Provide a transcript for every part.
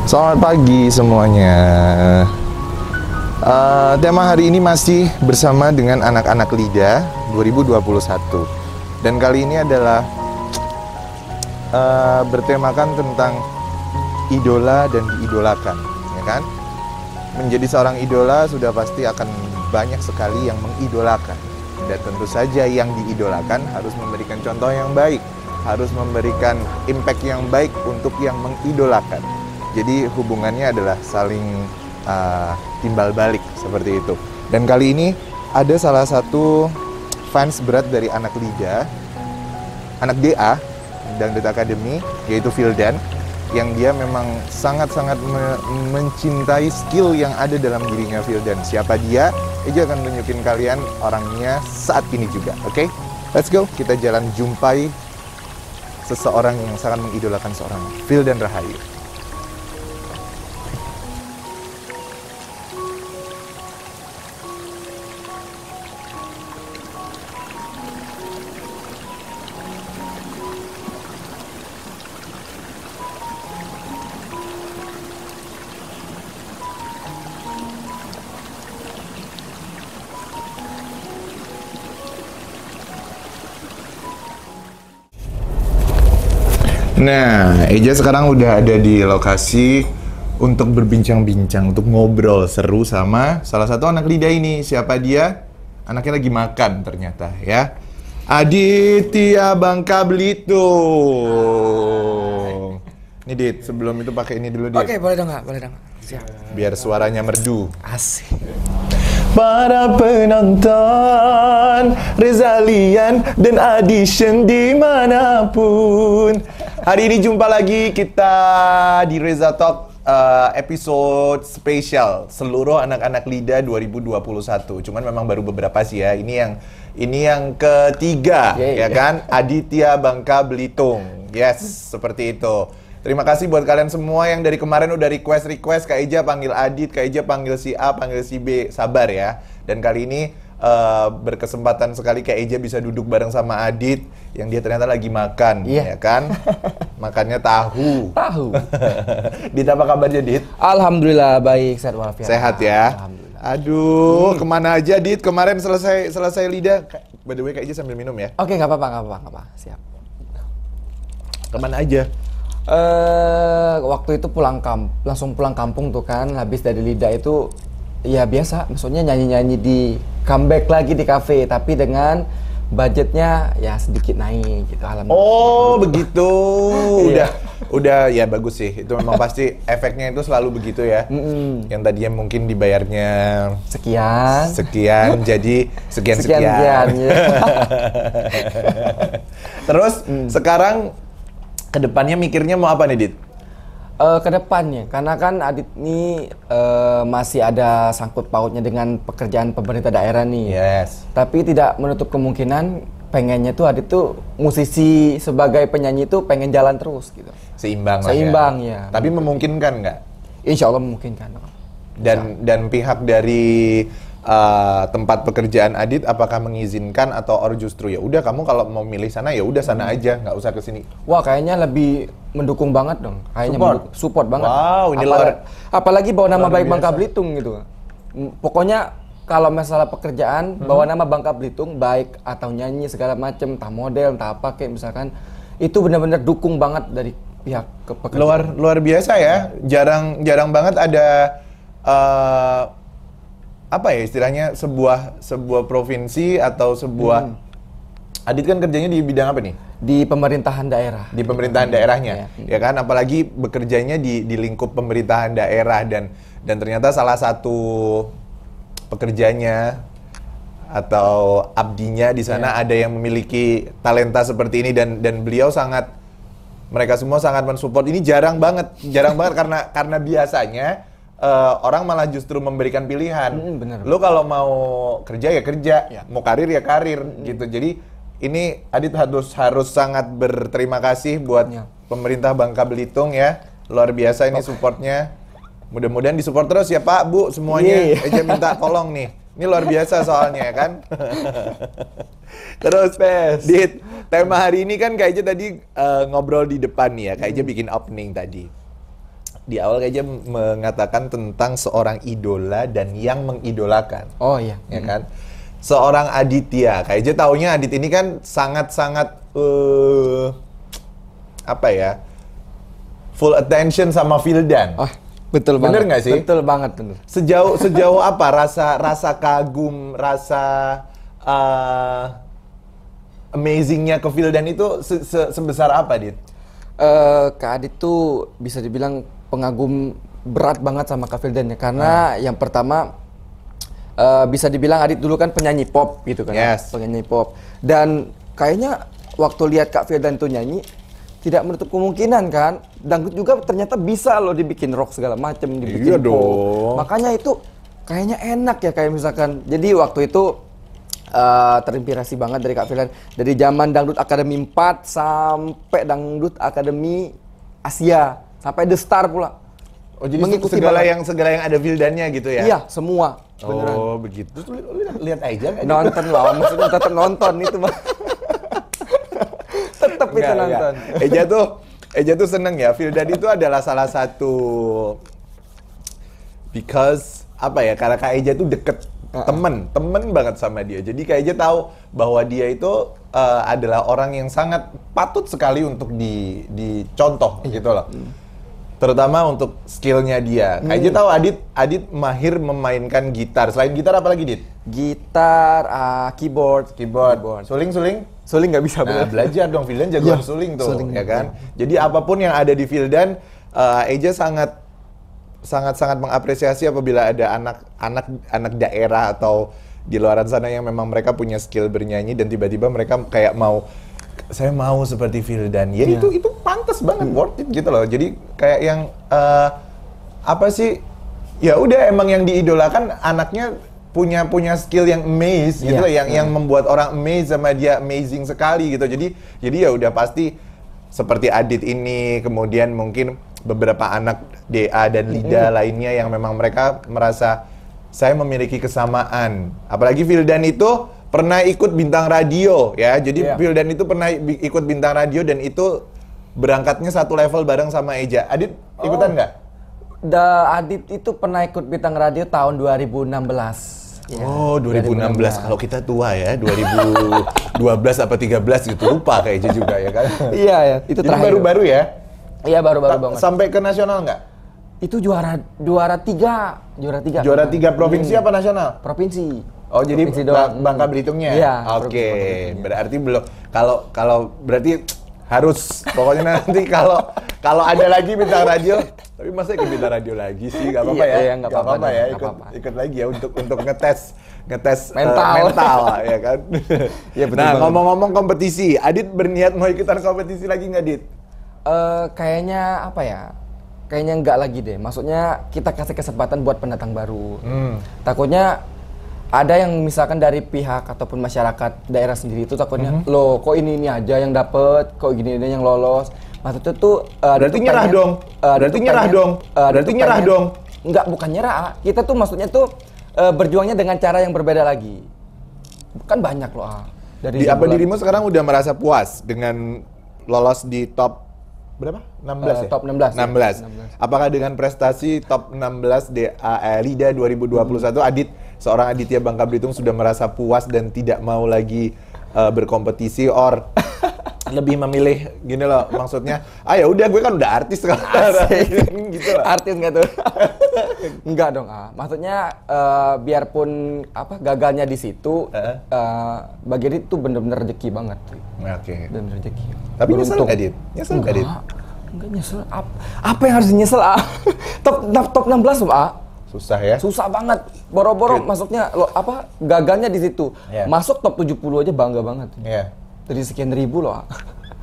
Selamat pagi semuanya. Tema hari ini masih bersama dengan anak-anak LIDA 2021. Dan kali ini adalah bertemakan tentang idola dan diidolakan, ya kan? Menjadi seorang idola sudah pasti akan banyak sekali yang mengidolakan. Dan tentu saja yang diidolakan harus memberikan contoh yang baik, harus memberikan impact yang baik untuk yang mengidolakan. Jadi hubungannya adalah saling timbal balik seperti itu. Dan kali ini ada salah satu fans berat dari anak LIDA, anak DA, Dangdut Academy, yaitu Vildan, yang dia memang sangat-sangat mencintai skill yang ada dalam dirinya Vildan. Siapa dia? Eja akan tunjukin kalian orangnya saat ini juga. Oke? Let's go, kita jalan jumpai seseorang yang sangat mengidolakan seorang Vildan Rahayu. Nah, Eja sekarang udah ada di lokasi untuk berbincang-bincang, untuk ngobrol seru sama salah satu anak LIDA ini. Siapa dia? Anaknya lagi makan ternyata ya. Aditya Bangka Belitung. Ini Dit, sebelum itu pakai ini dulu Dit. Oke, boleh dong Kak, boleh dong. Siap. Biar suaranya merdu. Asik. Para penonton Rezalian dan Addition dimanapun, hari ini jumpa lagi kita di Reza Talk, episode spesial seluruh anak-anak LIDA 2021. Cuman memang baru beberapa sih ya. Ini yang ketiga, ya kan? Aditya Bangka Belitung. Yes, seperti itu. Terima kasih buat kalian semua yang dari kemarin udah request Kak Eja panggil Adit, Kak Eja panggil si A, panggil si B. Sabar ya. Dan kali ini berkesempatan sekali Kak Eja bisa duduk bareng sama Adit yang dia ternyata lagi makan, ya kan? Makannya tahu. Dit, apa kabarnya Dit? Alhamdulillah baik, sehat walafiat. Sehat ya. Alhamdulillah. Aduh, kemana aja Dit? Kemarin selesai LIDA. By the way Kak Eja sambil minum ya. Oke, nggak apa-apa. Siap. Kemana aja? Waktu itu langsung pulang kampung tuh kan, habis dari LIDA itu ya biasa, maksudnya nyanyi-nyanyi di comeback lagi di kafe, tapi dengan budgetnya ya sedikit naik gitu. Alhamdulillah. Oh begitu, udah ya bagus sih. Itu memang pasti efeknya itu selalu begitu ya. Yang tadinya mungkin dibayarnya sekian jadi sekian. Ya. Terus sekarang kedepannya mikirnya mau apa nih Dit? Kedepannya, karena kan Adit ini masih ada sangkut pautnya dengan pekerjaan pemerintah daerah nih. Yes. Tapi tidak menutup kemungkinan pengennya tuh Adit tuh musisi sebagai penyanyi tuh pengen jalan terus gitu. Seimbang ya. Tapi memungkinkan nggak? Insya Allah memungkinkan. Dan pihak dari tempat pekerjaan Adit apakah mengizinkan atau justru ya udah kamu kalau mau milih sana ya udah sana aja, nggak usah kesini? Wah, kayaknya lebih mendukung banget dong. Kayaknya support banget. Wow, ini apalagi bawa nama baik biasa. Bangka Belitung gitu. Pokoknya kalau masalah pekerjaan bawa nama Bangka Belitung, baik atau nyanyi segala macem, entah model, entah apa kayak misalkan, itu benar-benar dukung banget dari pihak pekerjaan. Luar biasa ya. Jarang banget ada apa ya istilahnya sebuah provinsi atau sebuah Adit kan kerjanya di bidang apa nih? Di pemerintahan daerah. Di pemerintahan daerahnya, ya kan? Apalagi bekerjanya di lingkup pemerintahan daerah dan ternyata salah satu pekerjanya atau abdinya di sana ada yang memiliki talenta seperti ini dan beliau mereka semua sangat mensupport. Ini jarang banget karena biasanya orang malah justru memberikan pilihan. Bener. Lo kalau mau kerja ya kerja, mau karir ya karir, gitu. Jadi ini Adit harus sangat berterima kasih buat pemerintah Bangka Belitung ya. Luar biasa ini supportnya. Mudah-mudahan disupport terus ya Pak, Bu, semuanya. Eja minta tolong nih. Ini luar biasa soalnya ya kan. Terus Dit, tema hari ini kan Kak Eja tadi ngobrol di depan nih ya. Kak Eja bikin opening tadi. di awal Kak Eja mengatakan tentang seorang idola dan yang mengidolakan. Oh iya. Ya kan? Seorang Aditya. Kak Eja taunya Adit ini kan sangat-sangat apa ya? Full attention sama Vildan. Oh, betul banget. Bener nggak sih? Betul banget, bener. Sejauh apa rasa kagum, rasa amazingnya ke Vildan itu sebesar apa, Dit? Kak Adit tuh bisa dibilang pengagum berat banget sama Kak Vildan ya, karena yang pertama bisa dibilang Adit dulu kan penyanyi pop gitu kan, Yes. penyanyi pop, dan kayaknya waktu lihat Kak Vildan tuh nyanyi tidak menutup kemungkinan kan, dangdut juga ternyata bisa loh dibikin rock segala macem, dibikin Iya pop. dong. Makanya itu kayaknya enak ya, kayak misalkan, jadi waktu itu terinspirasi banget dari Kak Vildan dari zaman Dangdut Akademi 4 sampai Dangdut Akademi Asia sampai The Star pula. Oh, jadi Mengikuti segala banget. yang ada Vildannya gitu ya? Iya, semua. Beneran. Oh, begitu. Terus lu lihat aja nggak? Nonton lah, maksudnya tetap nonton itu mah. Tetap itu nonton. Eja tuh seneng ya. Vildan itu adalah salah satu because apa ya? Karena Kak Eja tuh deket temen banget sama dia. Jadi Kak Eja tahu bahwa dia itu adalah orang yang sangat patut sekali untuk dicontoh gitu loh. Terutama untuk skillnya dia. Kak Eja tahu Adit mahir memainkan gitar. Selain gitar apa lagi, Dit? Gitar, keyboard. Suling. Suling nggak bisa Nah, bener. belajar dong, Vildan jagoan Iya, suling tuh, suling. ya kan? Jadi apapun yang ada di Vildan, Eja sangat mengapresiasi apabila ada anak daerah atau di luaran sana yang memang mereka punya skill bernyanyi dan tiba-tiba mereka kayak saya mau seperti Vildan. Ya itu pantas banget, worth it gitu loh. Jadi kayak yang apa sih? Ya udah, emang yang diidolakan anaknya punya skill yang amazing gitu loh, yang membuat orang amazed sama dia, amazing sekali gitu. Jadi ya udah pasti seperti Adit ini, kemudian mungkin beberapa anak DA dan Lida lainnya yang memang mereka merasa saya memiliki kesamaan. Apalagi Vildan itu pernah ikut bintang radio ya. Jadi Vildan itu pernah ikut bintang radio dan itu berangkatnya satu level bareng sama Eja. Adit ikutan nggak? Adit itu pernah ikut bintang radio tahun 2016. Ya, Oh, 2016. Kalau kita tua ya, 2012 apa 13 gitu. Lupa kayak Eja juga ya kan. Iya ya, itu Jadi terakhir. baru-baru ya? Iya, baru-baru banget. Sampai ke nasional nggak? Itu juara tiga. Juara 3 provinsi apa nasional? Provinsi. Oh, jadi Provinsi doang. Bangka Belitungnya? Iya. Oke, Provinsi Bangka Belitungnya. berarti belum. Kalau berarti harus pokoknya nanti kalau ada lagi bintang radio, tapi masa ikut bintang radio lagi sih? Gak apa-apa ya? Iya, nggak apa-apa ya, nggak ikut apa-apa. ikut lagi ya untuk ngetes Mental. ya kan? Iya, betul Nah, banget. ngomong-ngomong kompetisi, Adit berniat mau ikutan kompetisi lagi nggak, Dit? Kayaknya apa ya? Kayaknya enggak lagi deh. Maksudnya kita kasih kesempatan buat pendatang baru. Takutnya ada yang misalkan dari pihak ataupun masyarakat daerah sendiri itu takutnya, loh kok ini aja yang dapet, kok gini yang lolos. Maksudnya tuh Berarti nyerah dong. Berarti nyerah dong. Berarti nyerah dong. Enggak, bukan nyerah. Kita tuh maksudnya tuh berjuangnya dengan cara yang berbeda lagi. Kan banyak loh. Di apa dirimu sekarang udah merasa puas dengan lolos di top berapa? 16 ya? Top 16 ya? 16. Apakah dengan prestasi top 16 LIDA 2021 Adit, seorang Aditya Bangka Belitung sudah merasa puas dan tidak mau lagi berkompetisi or lebih memilih gini loh, maksudnya ya udah gue kan udah artis sekarang gitu loh. Artis nggak tuh? Enggak dong, maksudnya biarpun apa gagalnya di situ, bagi Adit tuh bener-bener rezeki banget. Oke. Bener rezeki. Tapi nyesel nggak, Dit? Nyesel nggak, Dit? Enggak nyesel. Apa yang harus nyesel, top 16 loh, Susah ya? Susah banget. Boro-boro masuknya gagalnya di situ. Iya. Masuk top 70 aja bangga banget. Iya. Dari sekian ribu loh.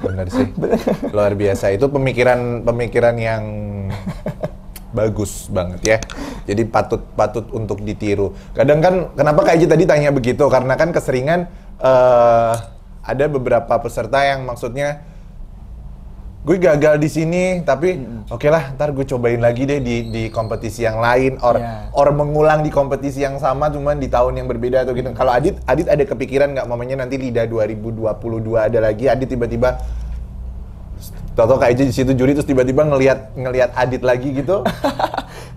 Bener sih. Luar biasa. Itu pemikiran yang bagus banget ya. Jadi patut untuk ditiru. Kadang kan kenapa Kak Eji tadi tanya begitu? Karena kan keseringan ada beberapa peserta yang maksudnya gue gagal di sini, tapi oke lah, ntar gue cobain lagi deh di kompetisi yang lain, or mengulang di kompetisi yang sama, cuman di tahun yang berbeda atau gitu. Kalau Adit ada kepikiran nggak, mamanya nanti LIDA 2022 ada lagi, Adit tiba-tiba Toto kayak aja di situ juri terus tiba-tiba ngelihat Adit lagi gitu.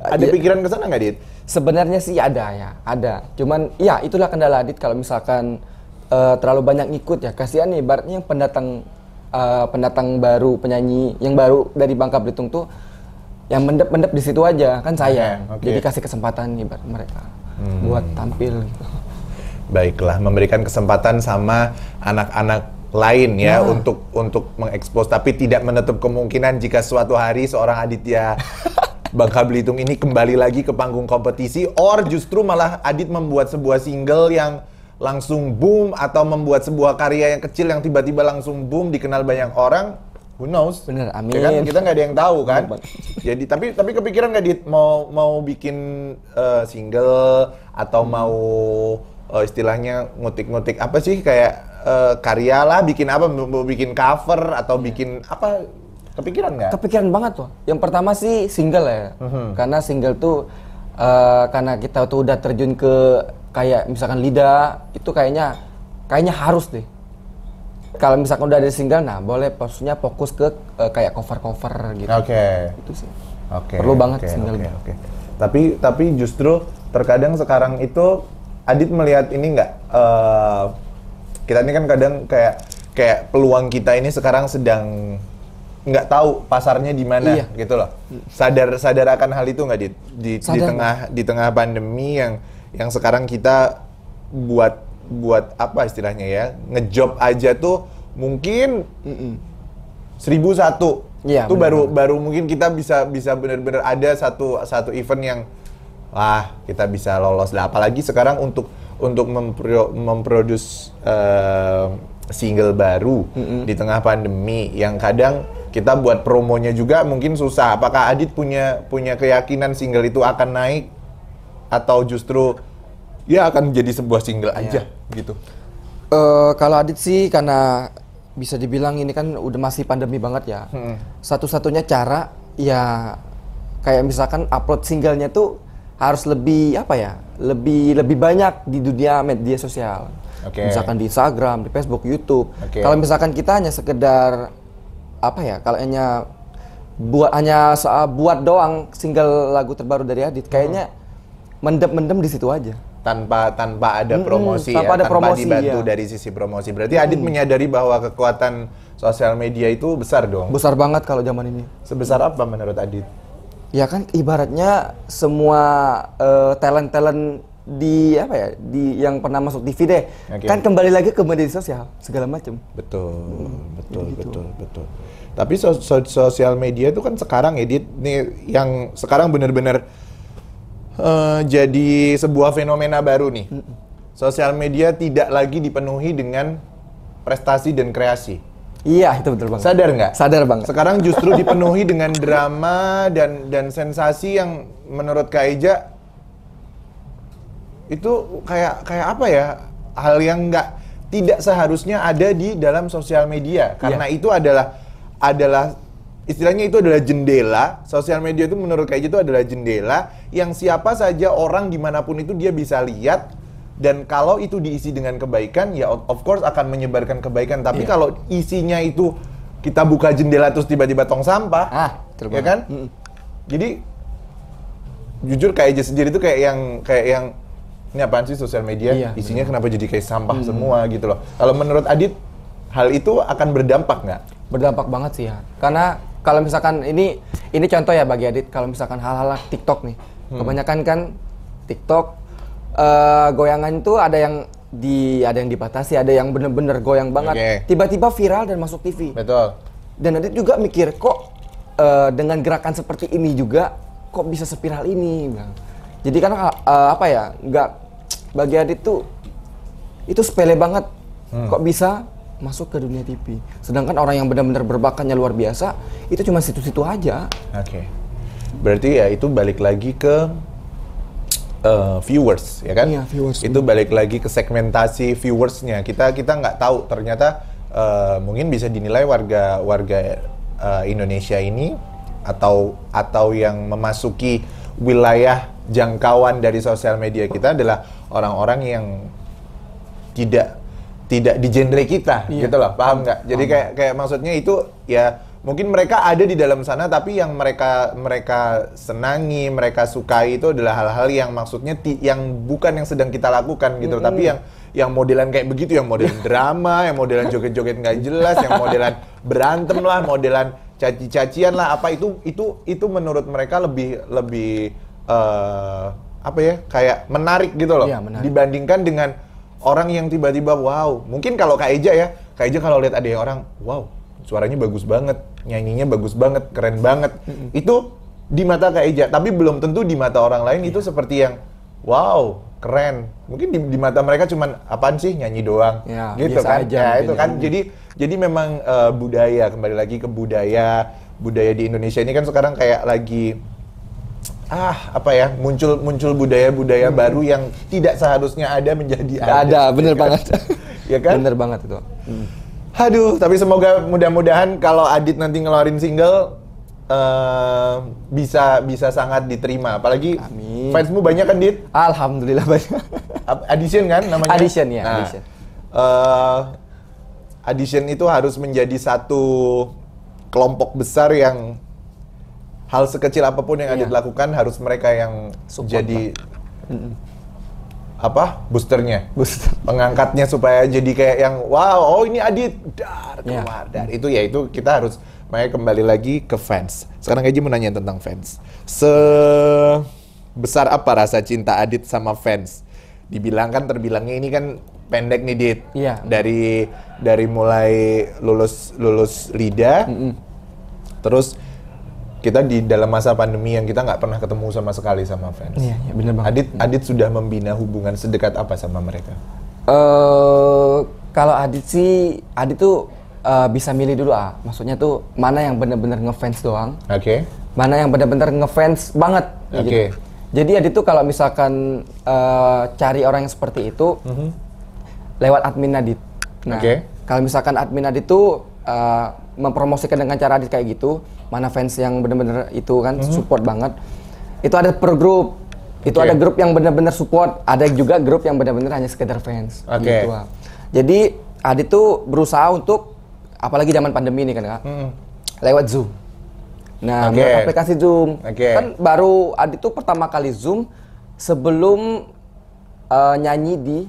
Ada pikiran ke sana nggak, Dit? Sebenarnya sih ada ya, ada. Cuman ya itulah kendala Adit kalau misalkan terlalu banyak ngikut ya. Kasihan nih ibaratnya yang pendatang baru, penyanyi yang baru dari Bangka Belitung tuh yang mendep di situ aja kan saya. Jadi kasih kesempatan nih buat mereka buat tampil gitu. Baiklah, memberikan kesempatan sama anak-anak lain ya untuk mengekspos, tapi tidak menutup kemungkinan jika suatu hari seorang Aditya Bangka Belitung ini kembali lagi ke panggung kompetisi, or justru malah Adit membuat sebuah single yang langsung boom, atau membuat sebuah karya yang kecil yang tiba-tiba langsung boom, dikenal banyak orang. Who knows? Bener, amin. Ya kan? Kita nggak ada yang tahu kan. Jadi tapi kepikiran nggak, Dit, mau bikin single atau mau istilahnya ngutik-ngutik apa sih, kayak karya lah, bikin apa, mau bikin cover atau bikin apa, kepikiran nggak? Kepikiran banget tuh. Yang pertama sih single ya, karena single tuh karena kita tuh udah terjun ke kayak misalkan Lida, itu kayaknya harus deh. Kalau misalkan udah ada single, nah boleh maksudnya fokus ke kayak cover gitu. Oke. Itu sih. Perlu banget single. Tapi justru terkadang sekarang itu Adit melihat ini nggak? Kita ini kan kadang kayak peluang kita ini sekarang sedang nggak tahu pasarnya di mana, gitu loh. Sadar akan hal itu nggak, Dit? Di tengah pandemi yang sekarang kita buat apa istilahnya ya, ngejob aja tuh mungkin 1001. Iya, Itu baru mungkin kita bisa benar-benar ada satu event yang kita bisa lolos lah. Apalagi sekarang untuk memproduce single baru di tengah pandemi yang kadang kita buat promonya juga mungkin susah. Apakah Adit punya keyakinan single itu akan naik atau justru ya akan jadi sebuah single aja gitu? Kalau Adit sih karena bisa dibilang ini kan udah masih pandemi banget ya. Satu-satunya cara ya kayak misalkan upload singlenya tuh harus lebih lebih banyak di dunia media sosial. Misalkan di Instagram, di Facebook, YouTube. Kalau misalkan kita hanya sekedar kalau buat doang single lagu terbaru dari Adit, kayaknya mendem di situ aja. Tanpa ada promosi, tanpa dibantu dari sisi promosi. Berarti Adit menyadari bahwa kekuatan sosial media itu besar dong. Besar banget kalau zaman ini. Sebesar apa menurut Adit? Ya kan ibaratnya semua talent di yang pernah masuk TV deh, kan kembali lagi ke media sosial segala macam. Betul. Tapi sosial media itu kan sekarang, Edit, nih yang sekarang benar-benar jadi sebuah fenomena baru nih. Sosial media tidak lagi dipenuhi dengan prestasi dan kreasi. Iya, itu betul banget. Sadar nggak? Sadar banget. Sekarang justru dipenuhi dengan drama dan sensasi yang menurut Kak Eja itu kayak apa ya? Hal yang tidak seharusnya ada di dalam sosial media. Karena itu adalah istilahnya itu adalah jendela. Sosial media itu menurut Kak Eja itu adalah jendela yang siapa saja orang dimanapun itu dia bisa lihat. Dan kalau itu diisi dengan kebaikan, ya of course akan menyebarkan kebaikan. Tapi kalau isinya itu kita buka jendela terus tiba-tiba tong sampah, ya kan? Jadi jujur kayak aja sendiri itu kayak yang ini apaan sih sosial media? Isinya kenapa jadi kayak sampah semua gitu loh. Kalau menurut Adit, hal itu akan berdampak nggak? Berdampak banget sih ya. Karena kalau misalkan ini contoh ya bagi Adit, kalau misalkan hal-hal TikTok nih, kebanyakan kan TikTok goyangan itu ada yang dibatasi, ada yang bener-bener goyang banget. Tiba-tiba viral dan masuk TV. Betul. Dan Adit juga mikir kok dengan gerakan seperti ini juga kok bisa spiral ini. Jadi kan nggak, bagi Adit tuh itu sepele banget. Kok bisa masuk ke dunia TV. Sedangkan orang yang benar-benar berbakatnya luar biasa itu cuma situ-situ aja. Berarti ya itu balik lagi ke viewers, ya kan? Iya, viewers. Itu balik lagi ke segmentasi viewersnya. Kita nggak tahu ternyata mungkin bisa dinilai warga Indonesia ini atau yang memasuki wilayah jangkauan dari sosial media kita adalah orang-orang yang tidak di genre kita, gitu loh, paham nggak? Jadi kayak maksudnya itu ya mungkin mereka ada di dalam sana, tapi yang mereka senangi, mereka sukai itu adalah hal-hal yang maksudnya yang bukan yang sedang kita lakukan gitu, tapi yang modelan kayak begitu, yang modelan drama, yang modelan joget-joget nggak jelas, yang modelan berantem lah, modelan caci-cacian lah, apa itu menurut mereka lebih apa ya, kayak menarik gitu loh, Iya, menarik. dibandingkan dengan orang yang tiba-tiba wow, mungkin kalau Kak Eja kalau lihat ada yang orang wow, suaranya bagus banget, nyanyinya bagus banget, keren banget, itu di mata Kak Eja, tapi belum tentu di mata orang lain itu seperti yang wow, keren. Mungkin di mata mereka cuman apaan sih, nyanyi doang, Ya, gitu biasa kan? aja Ya mungkin itu ya. kan. Jadi memang budaya, kembali lagi ke budaya di Indonesia ini kan sekarang kayak lagi apa ya, muncul budaya-budaya baru yang tidak seharusnya ada menjadi Ada, bener banget. Ya kan? Bener banget itu. Aduh, tapi semoga mudah-mudahan kalau Adit nanti ngeluarin single bisa sangat diterima. Apalagi Amin. fansmu banyak kan, Dit? Alhamdulillah banyak. Audition kan namanya? Audition ya, Nah, audition. Audition itu harus menjadi satu kelompok besar yang hal sekecil apapun yang Adit lakukan harus mereka yang Support jadi boosternya, pengangkatnya supaya jadi kayak yang wow, oh ini Adit, dar keluar, dar itu kita harus makanya kembali lagi ke fans. Sekarang aja mau nanya tentang fans. Sebesar apa rasa cinta Adit sama fans? Terbilangnya ini kan pendek nih, Dit. Iya. Dari mulai lulus Lida, terus kita di dalam masa pandemi yang kita nggak pernah ketemu sama sekali sama fans. Iya, bener banget. Adit sudah membina hubungan sedekat apa sama mereka? Kalau Adit tuh bisa milih dulu maksudnya tuh mana yang benar-benar ngefans doang, Oke. mana yang benar-benar ngefans banget. Oke. Gitu. Jadi Adit tuh kalau misalkan cari orang yang seperti itu lewat admin Adit. Nah, Oke. kalau misalkan admin Adit tuh mempromosikan dengan cara Adit kayak gitu, mana fans yang benar-benar itu kan support banget. Itu ada per grup. Itu Oke. ada grup yang benar-benar support, ada juga grup yang benar-benar hanya sekedar fans. Oke. Gitu. Jadi Adit tuh berusaha untuk, apalagi zaman pandemi ini kan Kak, lewat Zoom. Nah, Oke. aplikasi Zoom. Oke. Kan baru Adit tuh pertama kali Zoom sebelum nyanyi di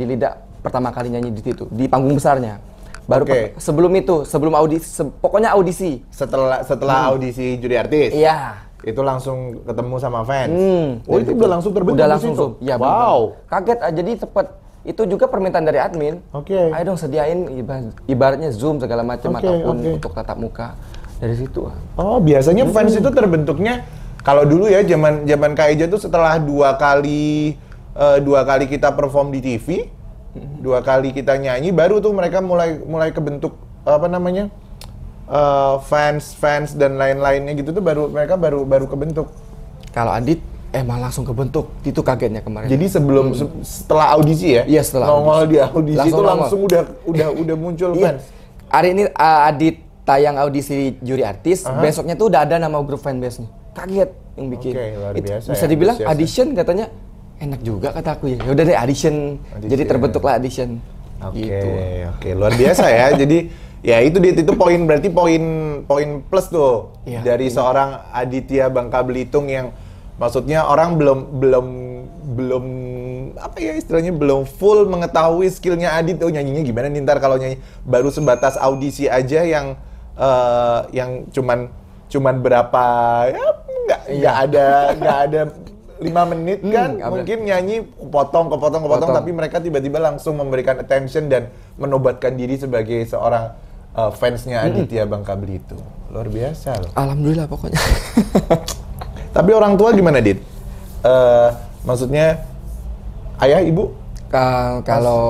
Lidak, pertama kali nyanyi di situ, di panggung besarnya. Baru Oke. sebelum audisi, pokoknya audisi. Setelah audisi juri artis. Iya. Itu langsung ketemu sama fans. Oh, dari itu situ. udah langsung terbentuk Udah di langsung situ? Zoom. Ya, wow. bener. Kaget jadi cepet. Itu juga permintaan dari admin. Oke. Ayo dong sediain ibaratnya Zoom segala macam Oke, ataupun oke. untuk tatap muka. Dari situ. Oh, biasanya fans itu terbentuknya kalau dulu ya zaman Kak Eja tuh setelah dua kali kita perform di TV, 2 kali kita nyanyi, baru tuh mereka mulai kebentuk fans dan lain-lainnya gitu tuh mereka baru kebentuk. Kalau Adit emang langsung kebentuk. Itu kagetnya kemarin. Jadi setelah audisi ya? Iya, setelah nongol di audisi Langsung itu nongol. langsung udah muncul Iya. fans. Hari ini Adit tayang audisi juri artis, besoknya tuh udah ada nama grup fanbase nih. Kaget yang bikin. Oke, luar biasa Bisa ya, dibilang antusias. audition katanya enak juga kata aku ya. Udah deh audition. Jadi terbentuklah audition. Oke, Gitu. oke, luar biasa ya. Jadi ya itu berarti poin plus tuh Iya. dari seorang Aditya Bangka Belitung yang maksudnya orang belum apa ya istilahnya belum full mengetahui skillnya Adit. Oh, nyanyinya gimana nih ntar kalau nyanyi, baru sebatas audisi aja yang cuman berapa ya nggak ada 5 menit kan, nggak mungkin nyanyi kepotong, tapi mereka tiba-tiba langsung memberikan attention dan menobatkan diri sebagai seorang fansnya Aditya Bangka Belitung. Luar biasa loh. Alhamdulillah pokoknya. Tapi orang tua gimana, Dit? Maksudnya ayah, ibu? Kalau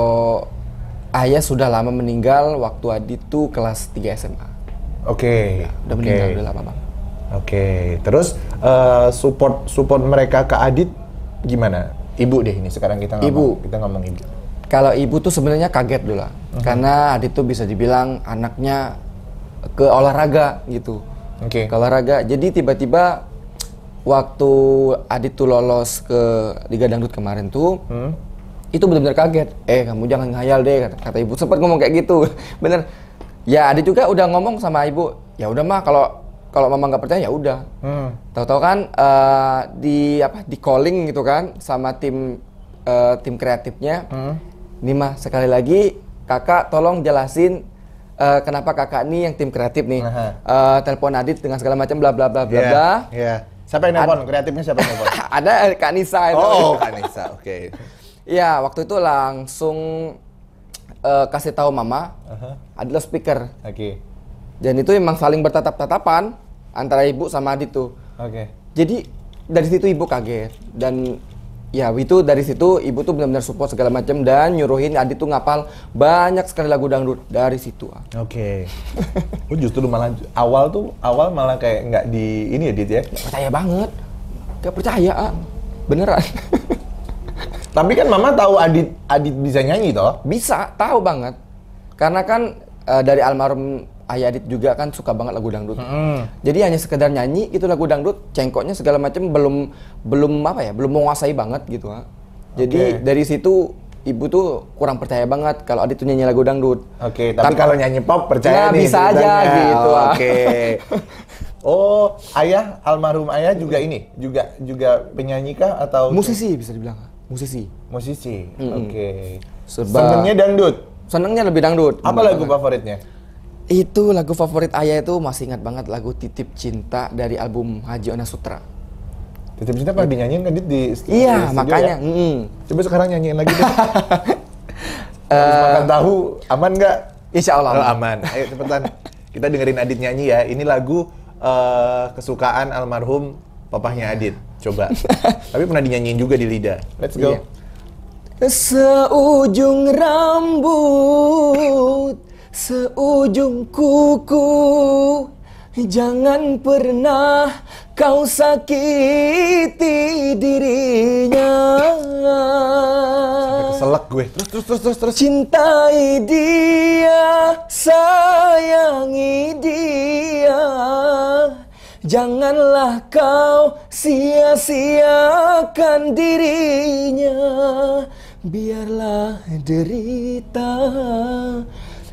ayah sudah lama meninggal waktu Adit tuh kelas 3 SMA. Oke. Udah meninggal, udah lama banget. Oke. Terus support mereka ke Adit gimana? Ibu deh ini sekarang kita ngomong ibu. Kalau ibu tuh sebenarnya kaget dulu lah. Karena Adit tuh bisa dibilang anaknya ke olahraga gitu. Oke. Ke olahraga. Jadi tiba-tiba waktu Adit tuh lolos ke Liga Dangdut kemarin tuh, itu benar-benar kaget. Kamu jangan ngayal deh, kata ibu. Sempat ngomong kayak gitu. Bener. Ya Adit juga udah ngomong sama ibu, ya udah mah kalau mama nggak percaya ya udah. Tahu-tahu kan di calling gitu kan sama tim kreatifnya. Nih mah sekali lagi kakak tolong jelasin kenapa kakak nih yang tim kreatif nih telepon Adit dengan segala macam bla bla bla bla bla. Siapa yang nelpon? Kreatifnya siapa yang nelpon? Ada Kak Nisa itu. Oh, Kak Nisa, oke. Iya, waktu itu langsung kasih tahu mama adalah speaker. Oke. Dan itu emang saling bertatap-tatapan antara ibu sama Adit tuh. Oke. Jadi dari situ ibu kaget dan ya itu dari situ ibu tuh benar-benar support segala macam dan nyuruhin Adit tuh ngapal banyak sekali lagu dangdut dari situ. Oke. Oh, justru malah awal malah kayak nggak di ini ya Dit ya? Gak percaya banget. Gak percaya, beneran. Tapi kan mama tahu Adit bisa nyanyi toh? Bisa, tahu banget. Karena kan dari almarhum ayah Adit juga kan suka banget lagu dangdut. Jadi hanya sekedar nyanyi itu lagu dangdut, cengkoknya segala macam belum menguasai banget gitu. Jadi dari situ ibu tuh kurang percaya banget kalau Adit tuh nyanyi lagu dangdut. Oke, tapi kalau nyanyi pop percaya nih. Bisa aja gitu. Oke. Oh, almarhum ayah juga ini, juga penyanyi kah atau musisi bisa dibilang. Musisi. Oke. Senengnya dangdut. Senengnya lebih dangdut. Apa lagu favoritnya? Itu lagu favorit ayah itu masih ingat banget lagu Titip Cinta dari album Haji Ona Sutra. Titip Cinta pernah dinyanyiin kan di studio? Iya, makanya. Ya? Coba sekarang nyanyiin lagi deh. Habis makan tahu, aman nggak? Insya Allah. Oh, aman. Ayo cepetan. Kita dengerin Adit nyanyi ya. Ini lagu kesukaan almarhum papahnya Adit. Coba. Tapi pernah dinyanyiin juga di Lida. Let's go. Iya. Seujung rambut, seujung kuku, jangan pernah kau sakiti dirinya. Keselak gue. Terus. Cintai dia, sayangi dia. Janganlah kau sia-siakan dirinya. Biarlah derita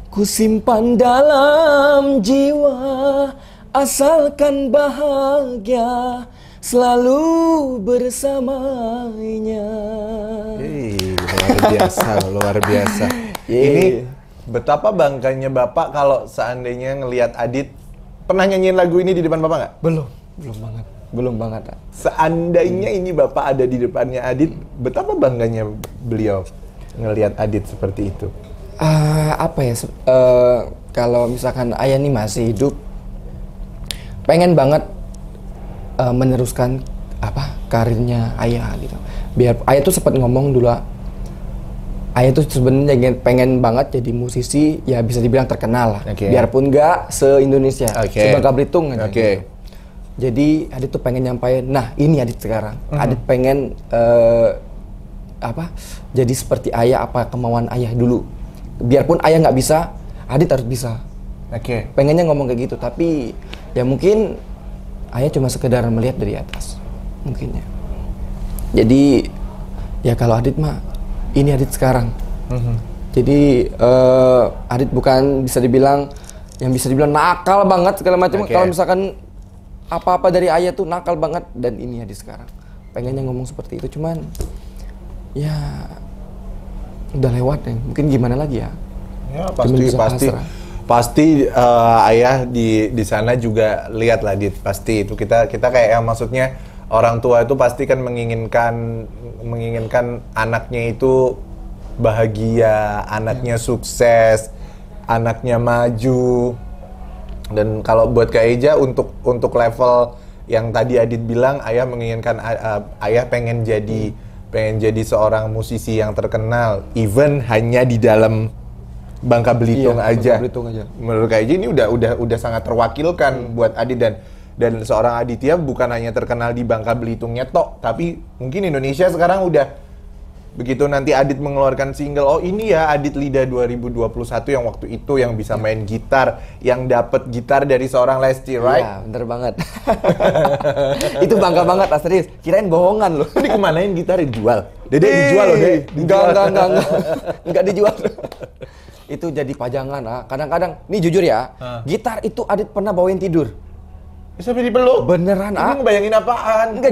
ku simpan dalam jiwa, asalkan bahagia selalu bersamanya. Luar biasa. Ini betapa bangkanya Bapak kalau seandainya ngelihat Adit. Pernah nyanyiin lagu ini di depan Bapak nggak? Belum banget. Seandainya ini Bapak ada di depannya Adit, betapa bangganya beliau ngelihat Adit seperti itu? Kalau misalkan ayah nih masih hidup, pengen banget meneruskan karirnya ayah gitu. Biar ayah tuh sempat ngomong dulu, ayah tuh sebenarnya pengen banget jadi musisi, ya bisa dibilang terkenal lah. Biarpun nggak se-Indonesia, se-Bangka Belitung aja. Gitu. Jadi Adit tuh pengen nyampain, nah ini Adit sekarang. Adit pengen jadi seperti ayah, apa kemauan ayah dulu. Biarpun ayah nggak bisa, Adit harus bisa. Pengennya ngomong kayak gitu, tapi ya mungkin ayah cuma sekedar melihat dari atas, mungkinnya. Jadi ya kalau Adit mah, ini Adit sekarang. Jadi Adit bukan bisa dibilang nakal banget segala macam. Kalau misalkan apa-apa dari ayah tuh nakal banget, dan ini Adit sekarang. Pengennya ngomong seperti itu, cuman ya udah lewat ya. Mungkin gimana lagi ya? Ya pasti ayah di sana juga lihat lah Dit. Pasti itu kita kayak maksudnya orang tua itu pasti kan menginginkan anaknya itu bahagia, anaknya sukses, anaknya maju. Dan kalau buat Kak Eja untuk level yang tadi Adit bilang, ayah menginginkan ayah pengen jadi seorang musisi yang terkenal, even hanya di dalam Bangka Belitung aja. Menurut Kak Eja ini udah sangat terwakilkan buat Adit, dan seorang Aditya bukan hanya terkenal di Bangka Belitungnya tok, tapi mungkin Indonesia sekarang udah begitu nanti Adit mengeluarkan single, oh ini ya Adit Lida 2021 yang waktu itu yang bisa main gitar, yang dapat gitar dari seorang Lesti, right? Iya, bener banget. Itu bangga banget, serius. Kirain bohongan loh. Ini kemanain gitar dijual? Dede dijual loh, Dede. Enggak dijual. itu jadi pajangan. Kadang-kadang, nih jujur ya, gitar itu Adit pernah bawain tidur. Sampai dipeluk? Beneran, Ini ngebayangin apaan? Enggak,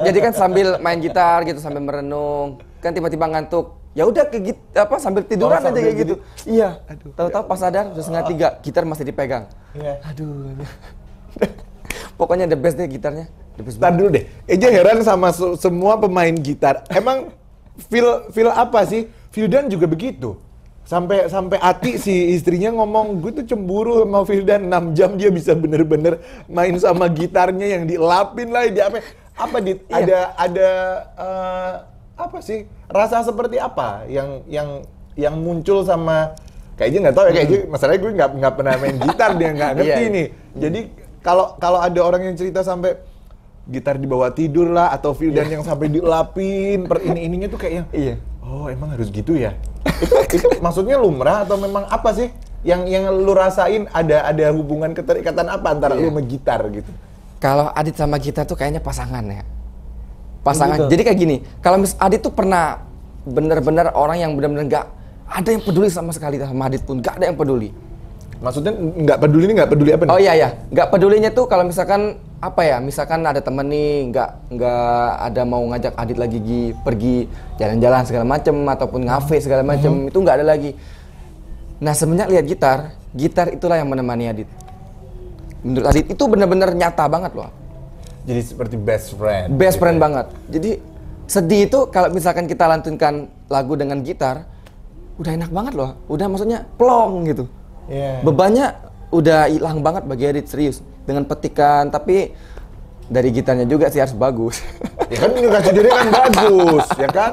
jadi kan sambil main gitar gitu, sambil merenung, kan tiba-tiba ngantuk. Ya udah sambil tiduran aja kayak gitu. Iya. Tahu-tahu pas sadar udah 2:30, gitar masih dipegang. Iya. Aduh. Pokoknya the best deh gitarnya. Ntar dulu deh, Eja heran sama semua pemain gitar. Emang feel apa sih? Vildan juga begitu. Sampai Ati si istrinya ngomong, gue tuh cemburu sama Vildan 6 jam dia bisa bener-bener main sama gitarnya yang dielapin lah, apa Iya. ada apa sih rasa seperti apa yang muncul sama kayaknya nggak tahu ya kayaknya masalahnya gue nggak pernah main gitar dia nggak ngerti Iya. nih. Jadi kalau ada orang yang cerita sampai gitar dibawa tidur lah atau Vildan yang sampai dielapin per ininya tuh kayaknya Iya. oh emang harus gitu ya? itu maksudnya lumrah atau memang apa sih yang lu rasain ada hubungan keterikatan apa antara lu sama gitar gitu? Kalau Adit sama gitar tuh kayaknya pasangan ya. Pasangan. Gitu. Jadi kayak gini, kalau Adit tuh pernah bener-bener orang yang bener-bener nggak ada yang peduli sama sekali sama Adit pun, nggak ada yang peduli. Maksudnya nggak peduli apa nih? Oh iya, nggak pedulinya tuh kalau misalkan apa ya, misalkan ada temen nih nggak ada mau ngajak Adit lagi pergi jalan-jalan segala macem ataupun ngafe segala macem, itu nggak ada lagi. Nah semenjak lihat gitar itulah yang menemani Adit. Menurut Adit itu bener-bener nyata banget loh. Jadi seperti best friend. Best friend banget. Jadi sedih itu kalau misalkan kita lantunkan lagu dengan gitar, udah enak banget loh. Udah maksudnya plong gitu. Yeah. Bebannya udah hilang banget bagi Adit, serius. Dengan petikan, tapi dari gitarnya juga sih harus bagus. Ya kan ngasih diri kan bagus, ya kan?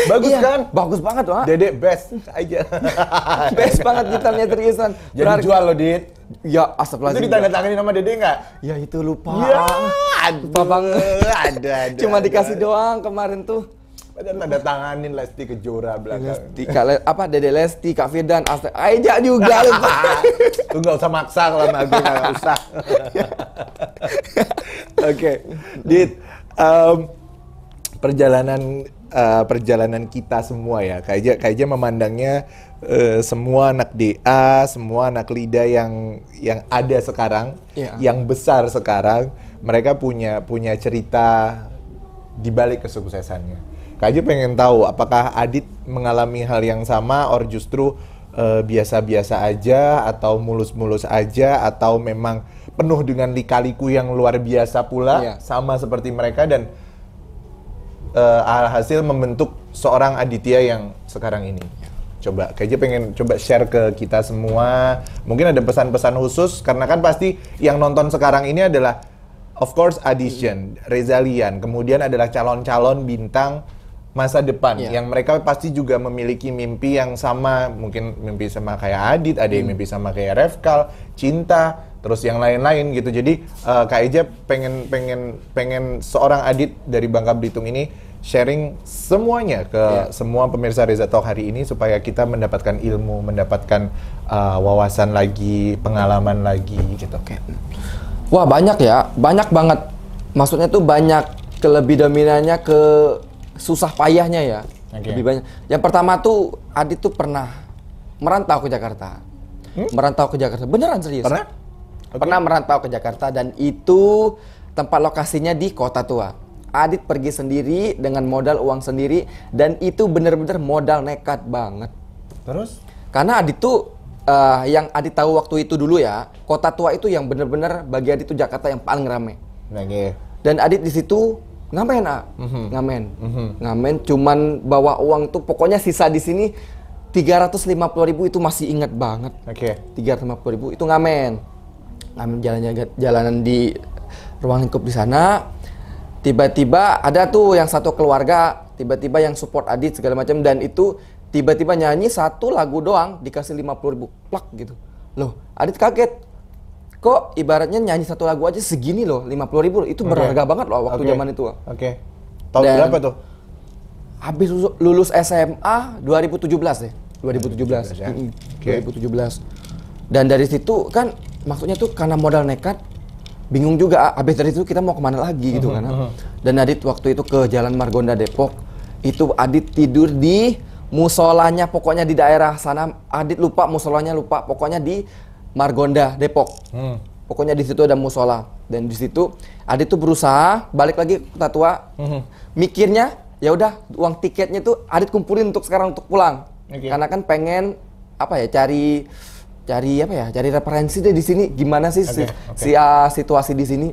Bagus Iya, kan? Bagus banget loh. Dede best aja. Best banget gitarnya seriusan. Jadi jual lo, Dit. Ya, Itu astagfirullahaladzim. ditandatangani sama Dede nggak? Ya itu lupa. Ya, Lupa banget. Ada. Cuma dikasih doang kemarin tuh. Padahal tanda tanganin Lesti Kejora belakang. Lesti, Dede Lesti, Kak Firdan, Aija juga lupa. Lu nggak usah maksa kalau sama gue, nggak usah. Oke, Dit, perjalanan kita semua ya, kayaknya memandangnya semua anak DA, semua anak Lida yang ada sekarang, yang besar sekarang, mereka punya cerita di balik kesuksesannya. Kayaknya pengen tahu apakah Adit mengalami hal yang sama, or justru biasa-biasa aja, atau mulus-mulus aja, atau memang penuh dengan lika-liku yang luar biasa pula, sama seperti mereka, dan alhasil membentuk seorang Aditya yang sekarang ini. Coba, kayaknya pengen coba share ke kita semua. Mungkin ada pesan-pesan khusus, karena kan pasti yang nonton sekarang ini adalah, of course, Audition, Rezalian, kemudian adalah calon-calon bintang masa depan, yang mereka pasti juga memiliki mimpi yang sama, mungkin mimpi sama kayak Adit, ada yang mimpi sama kayak Revkal, Cinta, terus yang lain-lain gitu. Jadi Kak Eja pengen seorang Adit dari Bangka Belitung ini sharing semuanya ke semua pemirsa Reza Talk hari ini, supaya kita mendapatkan ilmu, mendapatkan wawasan lagi, pengalaman lagi gitu. Wah banyak ya, banyak banget. Maksudnya tuh banyak kelebih dominannya ke susah payahnya ya. Lebih banyak. Yang pertama tuh Adit tuh pernah merantau ke Jakarta. Merantau ke Jakarta, beneran serius. Pernah? Pernah merantau ke Jakarta, dan itu tempat lokasinya di Kota Tua. Adit pergi sendiri dengan modal uang sendiri, dan itu bener-bener modal nekat banget. Terus? Karena Adit tuh yang Adit tahu waktu itu dulu ya, Kota Tua itu yang bener-bener bagi Adit tuh Jakarta yang paling rame. Dan Adit di situ ngamen, ngamen, cuman bawa uang tuh pokoknya sisa di sini 350.000 itu masih ingat banget. 350.000 itu ngamen jalanan di ruang lingkup di sana. Tiba-tiba ada tuh yang satu keluarga, tiba-tiba yang support Adit segala macam, dan itu tiba-tiba nyanyi satu lagu doang dikasih 50.000 plak gitu. Loh, Adit kaget. Kok ibaratnya nyanyi satu lagu aja segini loh, 50.000, itu berharga banget loh waktu zaman itu. Tahun berapa tuh? Habis lulus SMA 2017 deh. 2017. 2017. Dan dari situ kan maksudnya tuh karena modal nekat, bingung juga habis dari itu kita mau kemana lagi gitu kan. Dan Adit waktu itu ke Jalan Margonda Depok, itu Adit tidur di musolanya pokoknya di daerah sana. Adit lupa musolanya, lupa pokoknya di Margonda, Depok. Pokoknya di situ ada musola, dan di situ Adit tuh berusaha balik lagi ke Kota Tua. Mikirnya ya udah uang tiketnya tuh Adit kumpulin untuk sekarang untuk pulang. Karena kan pengen apa ya, cari referensi deh di sini gimana sih situasi di sini.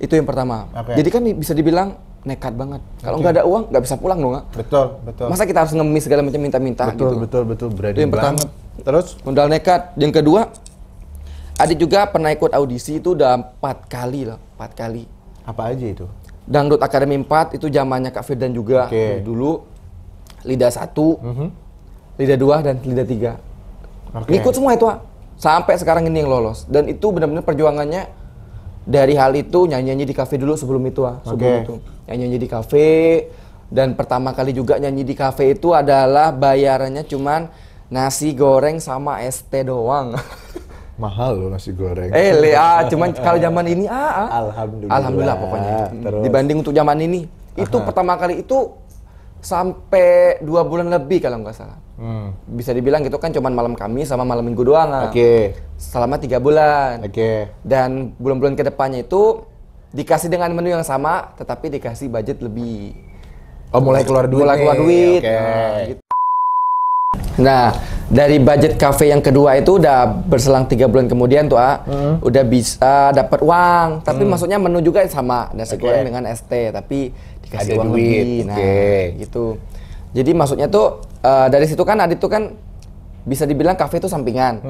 Itu yang pertama. Jadi kan bisa dibilang nekat banget. Kalau nggak ada uang nggak bisa pulang dong, nggak? Betul. Masa kita harus ngemis segala macam, minta-minta gitu. Betul. Berani Itu yang pertama. Terus Modal nekat. Yang kedua, Adit juga pernah ikut audisi itu udah 4 kali. apa aja itu? Dangdut Academy 4 itu zamannya Kak Firdan juga. Dulu Lidah 1, Lidah 2 dan Lidah 3. Ngikut semua itu, sampai sekarang ini yang lolos. Dan itu benar-benar perjuangannya dari hal itu nyanyi di kafe dulu sebelum itu. Nyanyi di kafe, dan pertama kali juga nyanyi di kafe itu adalah bayarannya cuman nasi goreng sama es teh doang. Mahal loh nasi goreng. Cuman kalau zaman ini Alhamdulillah pokoknya. Dibanding untuk zaman ini, itu pertama kali itu sampai 2 bulan lebih kalau nggak salah. Bisa dibilang gitu kan cuman malam Kamis sama malam Minggu doang. Selama 3 bulan. Dan bulan-bulan kedepannya itu dikasih dengan menu yang sama, tetapi dikasih budget lebih. Mulai keluar duit. Gitu. Nah, dari budget cafe yang kedua itu udah berselang 3 bulan kemudian tuh, udah bisa dapat uang. Tapi maksudnya menu juga sama, nasi goreng dengan ST, tapi dikasih uang lebih. Nah, gitu. Jadi maksudnya tuh dari situ kan Adit tuh kan bisa dibilang cafe itu sampingan.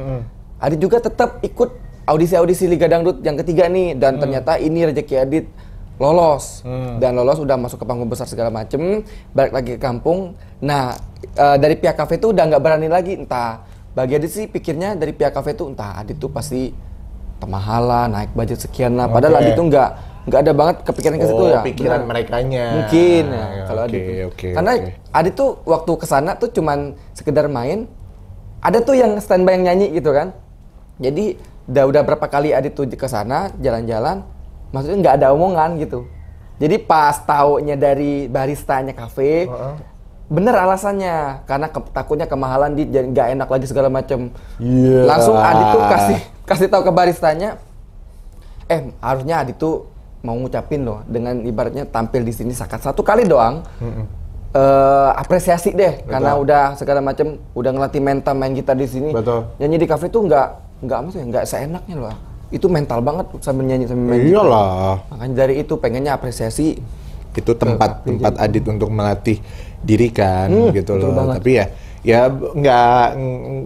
Adit juga tetap ikut audisi Liga Dangdut yang ketiga nih, dan ternyata ini rezeki Adit lolos. Dan lolos udah masuk ke panggung besar segala macem, balik lagi ke kampung. Nah, dari pihak kafe tuh udah nggak berani lagi, entah bagi Adit sih pikirnya dari pihak kafe tuh entah Adit tuh pasti kemahalan, naik budget sekian lah. Padahal Adit tuh nggak ada banget kepikiran ke situ ya. Pikiran merekanya. Mungkin kalau Adit tuh. Karena Adit tuh waktu kesana tuh cuman sekedar main. Ada tuh yang standby yang nyanyi gitu kan. Jadi udah berapa kali Adit tuh kesana jalan-jalan, maksudnya nggak ada omongan gitu. Jadi pas taunya dari baristanya kafe, bener alasannya karena takutnya kemahalan, nggak enak lagi segala macam. Langsung Adit tuh kasih tahu ke baristanya, harusnya Adit tuh mau ngucapin loh dengan ibaratnya tampil di sini satu kali doang. Apresiasi deh. Karena udah segala macam, udah ngelatih mental main gitar di sini. Nyanyi di kafe tuh nggak seenaknya loh. Itu mental banget sambil nyanyi sambil main. Iyalah. Makanya dari itu pengennya apresiasi. Itu tempat Adit untuk melatih diri kan, gitu loh. Tapi ya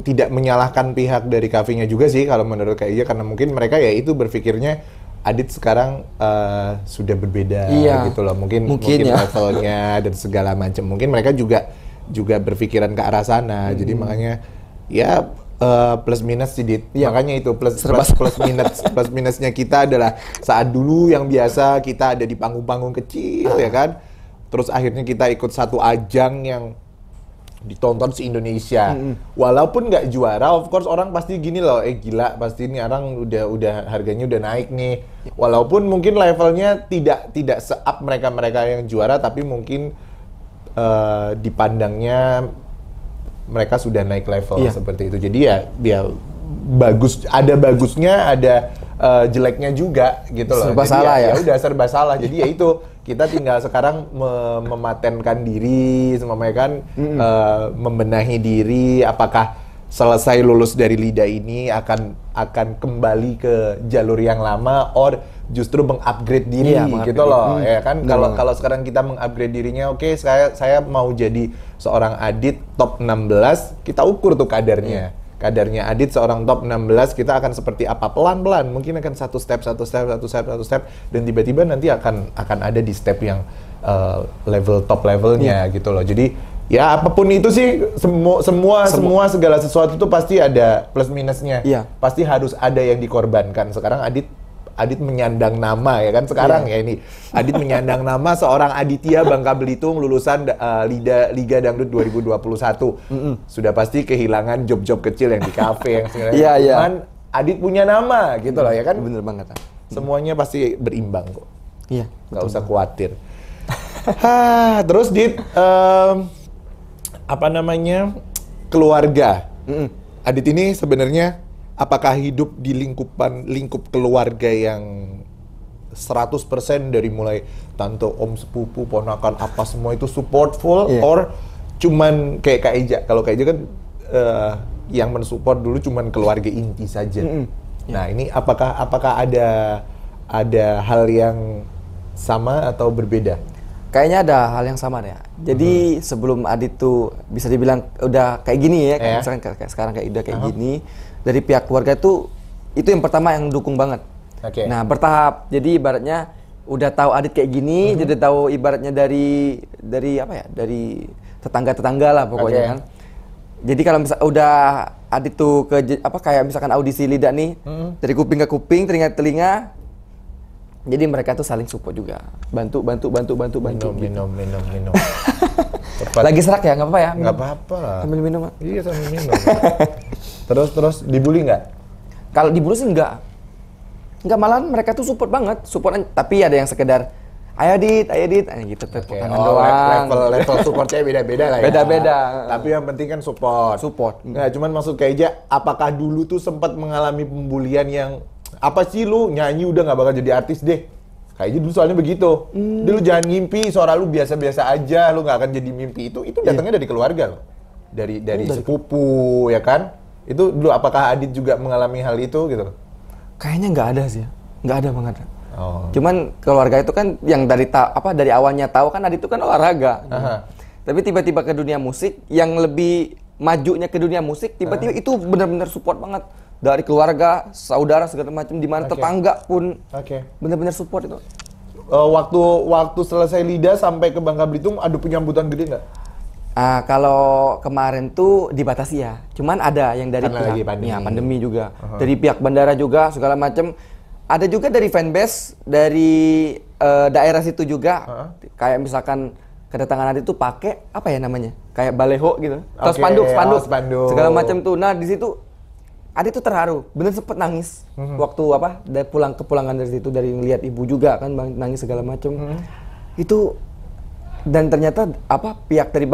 tidak menyalahkan pihak dari kafenya juga sih kalau menurut kayaknya, karena mungkin mereka ya itu berpikirnya Adit sekarang sudah berbeda gitu loh. Mungkin levelnya dan segala macam. Mungkin mereka juga berpikiran ke arah sana. Jadi makanya ya plus minus sih Dit. Makanya itu plus minusnya kita adalah saat dulu yang biasa kita ada di panggung-panggung kecil ya kan. Terus akhirnya kita ikut satu ajang yang ditonton se-Indonesia. Walaupun nggak juara, of course orang pasti gini loh, gila pasti ini orang udah harganya udah naik nih. Walaupun mungkin levelnya tidak se-up mereka yang juara, tapi mungkin dipandangnya mereka sudah naik level seperti itu. Jadi ya bagus, ada bagusnya, ada jeleknya juga gitu loh. Serba salah ya. Udah serba salah. Jadi ya itu kita tinggal sekarang mematenkan diri, semuanya kan membenahi diri. Apakah selesai lulus dari Lidah ini akan kembali ke jalur yang lama, or justru mengupgrade diri gitu loh, ya kan? Kalau sekarang kita mengupgrade dirinya, oke, saya mau jadi seorang Adit top 16, kita ukur tuh kadarnya. Kadarnya Adit seorang top 16, kita akan seperti apa, pelan-pelan, mungkin akan satu step, dan tiba-tiba nanti akan ada di step yang level top levelnya gitu loh. Jadi ya apapun itu sih, semua segala sesuatu itu pasti ada plus minusnya. Pasti harus ada yang dikorbankan. Sekarang Adit menyandang nama ya kan sekarang ya ini. Adit menyandang nama seorang Aditya Bangka Belitung lulusan Liga Dangdut 2021. Sudah pasti kehilangan job-job kecil yang di kafe yang segala. Cuman Adit punya nama gitu loh ya kan. Bener banget. Semuanya pasti berimbang kok. Nggak usah khawatir. Terus Dit, apa namanya, keluarga. Adit ini sebenarnya apakah hidup di lingkup keluarga yang 100% dari mulai tante, om, sepupu, ponakan, apa semua itu supportful, or cuman kayak Kak Eja? Kalau Kak Eja kan yang mensupport dulu cuman keluarga inti saja. Nah, ini apakah ada hal yang sama atau berbeda? Kayaknya ada hal yang sama deh. Jadi sebelum Adit tuh bisa dibilang udah kayak gini ya, kayak misalkan kayak sekarang kayak udah kayak gini, dari pihak keluarga tuh itu yang pertama yang dukung banget. Nah, bertahap. Jadi ibaratnya udah tahu Adit kayak gini, jadi tahu ibaratnya dari apa ya? Dari tetangga-tetangga lah pokoknya kan. Jadi kalau misal udah Adit tuh kayak misalkan audisi lidah nih, dari kuping ke kuping, telinga ke telinga. Jadi mereka tuh saling support juga. Bantu. Minum. Lagi serak ya, nggak apa-apa ya? Nggak apa-apa. Sambil minum. Iya, sambil minum. Terus dibully nggak? Kalau dibully sih enggak, malahan mereka tuh support banget, tapi ada yang sekedar ayo Dit, gitu tepuk tangan doang. Level supportnya beda-beda lah ya. Beda-beda. Tapi yang penting kan support. Nah, cuman maksud Kak Eja, apakah dulu tuh sempat mengalami pembulian yang apa sih lu nyanyi udah nggak bakal jadi artis deh? Kak Eja dulu soalnya begitu. Dulu jangan ngimpi, suara lu biasa-biasa aja, lu nggak akan jadi mimpi. Itu datangnya dari keluarga loh. Dari sepupu ya kan? Itu dulu apakah Adit juga mengalami hal itu gitu? Kayaknya nggak ada sih, nggak ada banget. Cuman keluarga itu kan yang dari awalnya tahu kan Adit itu kan olahraga. Tapi tiba-tiba ke dunia musik, yang lebih majunya ke dunia musik, tiba-tiba itu benar-benar support banget dari keluarga, saudara segala macam, di mana tetangga pun benar-benar support itu. Waktu selesai lidah sampai ke Bangka Belitung, ada penyambutan gede nggak? Kalau kemarin tuh dibatasi ya, cuman ada yang dari karena pihak pandemi juga, dari pihak bandara juga segala macam, ada juga dari fanbase dari daerah situ juga, kayak misalkan kedatangan Adit tuh pakai apa ya namanya, kayak baleho gitu, atau spanduk segala macam tuh. Nah di situ Adit tuh terharu, bener sempet nangis waktu dari kepulangan dari situ, dari ngeliat ibu juga kan nangis segala macam. Itu. Dan ternyata pihak dari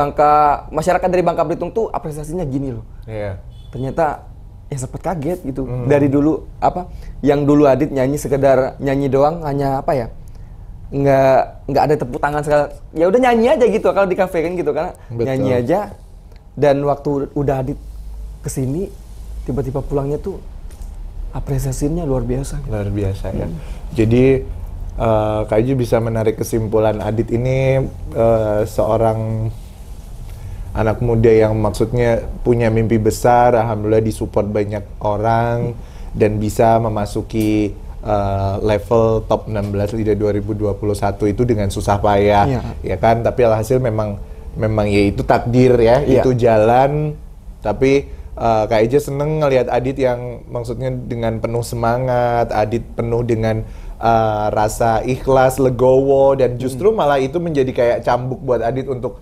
masyarakat dari Bangka Belitung tuh apresiasinya gini loh. Ternyata ya sempet kaget gitu. Dari dulu yang dulu Adit nyanyi sekedar nyanyi doang, hanya nggak ada tepuk tangan segala. Ya udah nyanyi aja gitu kalau di kafe kan gitu kan. Nyanyi aja. Dan waktu udah Adit kesini, tiba-tiba pulangnya tuh apresiasinya luar biasa. Luar biasa ya. Jadi Kak Eja bisa menarik kesimpulan Adit ini seorang anak muda yang maksudnya punya mimpi besar, alhamdulillah disupport banyak orang dan bisa memasuki level top 16 Lidah 2021 itu dengan susah payah, ya kan? Tapi alhasil memang ya itu takdir ya, itu jalan. Tapi Kak Eja seneng ngelihat Adit yang maksudnya dengan penuh semangat, Adit penuh dengan rasa ikhlas, legowo, dan justru malah itu menjadi kayak cambuk buat Adit untuk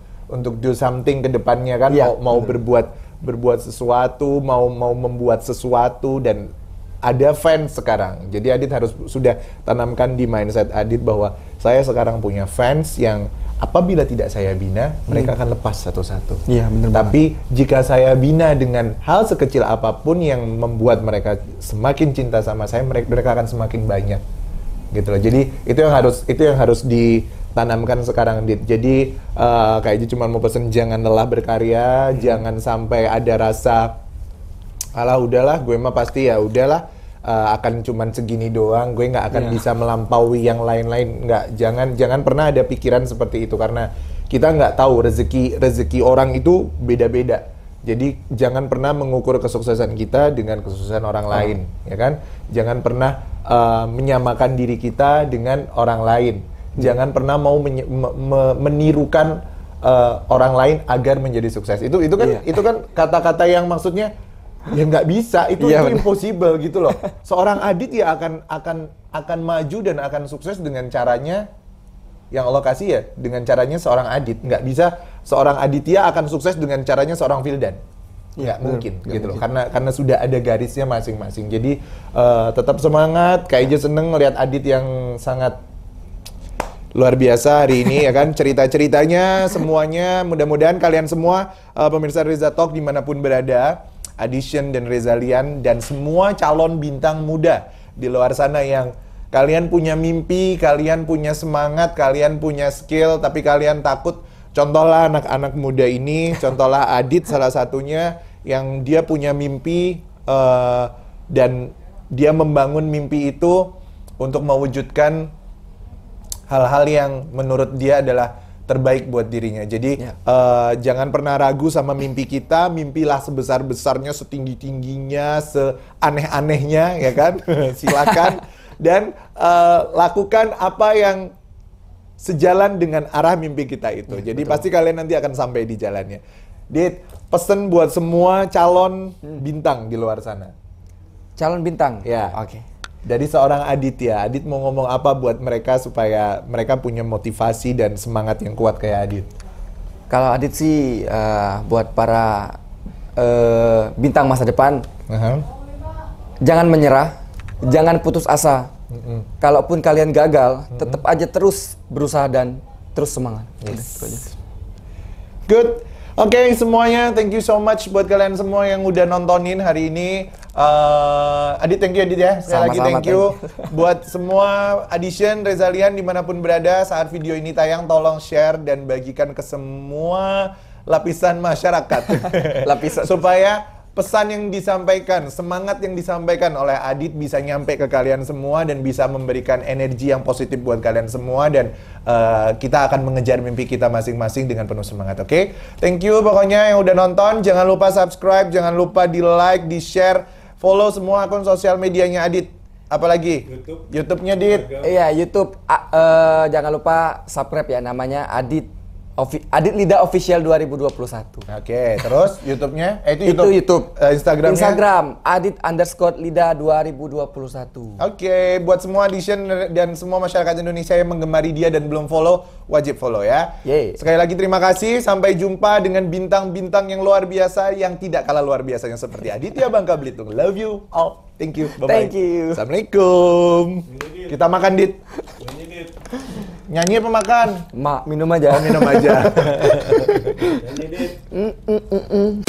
do something ke depannya kan, mau berbuat sesuatu, mau membuat sesuatu, dan ada fans sekarang. Jadi Adit sudah tanamkan di mindset Adit bahwa saya sekarang punya fans yang apabila tidak saya bina, mereka akan lepas satu-satu. Iya, benar. Tapi jika saya bina dengan hal sekecil apapun yang membuat mereka semakin cinta sama saya, mereka akan semakin banyak. Gitu loh. Jadi itu yang harus ditanamkan sekarang, Dit. Jadi kayaknya cuma mau pesen jangan lelah berkarya, jangan sampai ada rasa alah udahlah, gue mah pasti ya udahlah akan cuman segini doang, gue nggak akan bisa melampaui yang lain-lain. Nggak, jangan pernah ada pikiran seperti itu, karena kita nggak tahu rezeki orang itu beda-beda. Jadi jangan pernah mengukur kesuksesan kita dengan kesuksesan orang lain, ya kan? Jangan pernah menyamakan diri kita dengan orang lain. Jangan pernah mau menirukan orang lain agar menjadi sukses. Itu kan kata-kata yang maksudnya ya nggak bisa, itu impossible gitu loh. Seorang Adit ya akan maju dan akan sukses dengan caranya yang Allah kasih ya, dengan caranya seorang Adit. Nggak bisa seorang Aditya akan sukses dengan caranya seorang Vildan. Nggak mungkin gitu loh, karena sudah ada garisnya masing-masing. Jadi tetap semangat. Kak Eja seneng ngelihat Adit yang sangat luar biasa hari ini ya kan, cerita-ceritanya semuanya. Mudah-mudahan kalian semua pemirsa Reza Talk dimanapun berada, Addition dan Rezalian dan semua calon bintang muda di luar sana yang kalian punya mimpi, kalian punya semangat, kalian punya skill, tapi kalian takut. Contohlah anak-anak muda ini, contohlah Adit salah satunya yang dia punya mimpi dan dia membangun mimpi itu untuk mewujudkan hal-hal yang menurut dia adalah terbaik buat dirinya. Jadi jangan pernah ragu sama mimpi kita, mimpilah sebesar-besarnya, setinggi-tingginya, seaneh-anehnya, ya kan? Silakan dan lakukan apa yang sejalan dengan arah mimpi kita itu. Jadi betul. pasti kalian nanti akan sampai di jalannya. Dit, pesen buat semua calon bintang di luar sana. Calon bintang? Ya. Oke. Dari seorang Adit ya. Adit mau ngomong apa buat mereka supaya mereka punya motivasi dan semangat yang kuat kayak Adit? Kalau Adit sih buat para bintang masa depan, jangan menyerah, jangan putus asa. Kalaupun kalian gagal, tetap aja terus berusaha dan terus semangat. Yes. Good. Oke, semuanya, thank you so much buat kalian semua yang udah nontonin hari ini. Adit, thank you Adit ya. Sekali lagi thank you. Buat semua Addition, Rezalian dimanapun berada saat video ini tayang, tolong share dan bagikan ke semua lapisan masyarakat. Lapisan. Supaya pesan yang disampaikan, semangat yang disampaikan oleh Adit bisa nyampe ke kalian semua dan bisa memberikan energi yang positif buat kalian semua dan kita akan mengejar mimpi kita masing-masing dengan penuh semangat, oke? Thank you pokoknya yang udah nonton, jangan lupa subscribe, jangan lupa di like, di share, follow semua akun sosial medianya Adit. Apalagi? YouTube-nya Dit. Iya, YouTube. Jangan lupa subscribe ya, namanya Adit Lida Official 2021. Oke, terus YouTube-nya? Itu YouTube. Instagramnya? Instagram Adit_Lida 2021. Oke, buat semua Addition dan semua masyarakat Indonesia yang menggemari dia dan belum follow, wajib follow ya. Yeay. Sekali lagi terima kasih, sampai jumpa dengan bintang-bintang yang luar biasa yang tidak kalah luar biasanya seperti Aditya Bangka Belitung. Love you all. Thank you. Bye-bye. Thank you. Assalamualaikum. Kita makan, Dit. Nyanyi apa makan? Minum aja. Oh, minum aja. Nyanyi, Dit.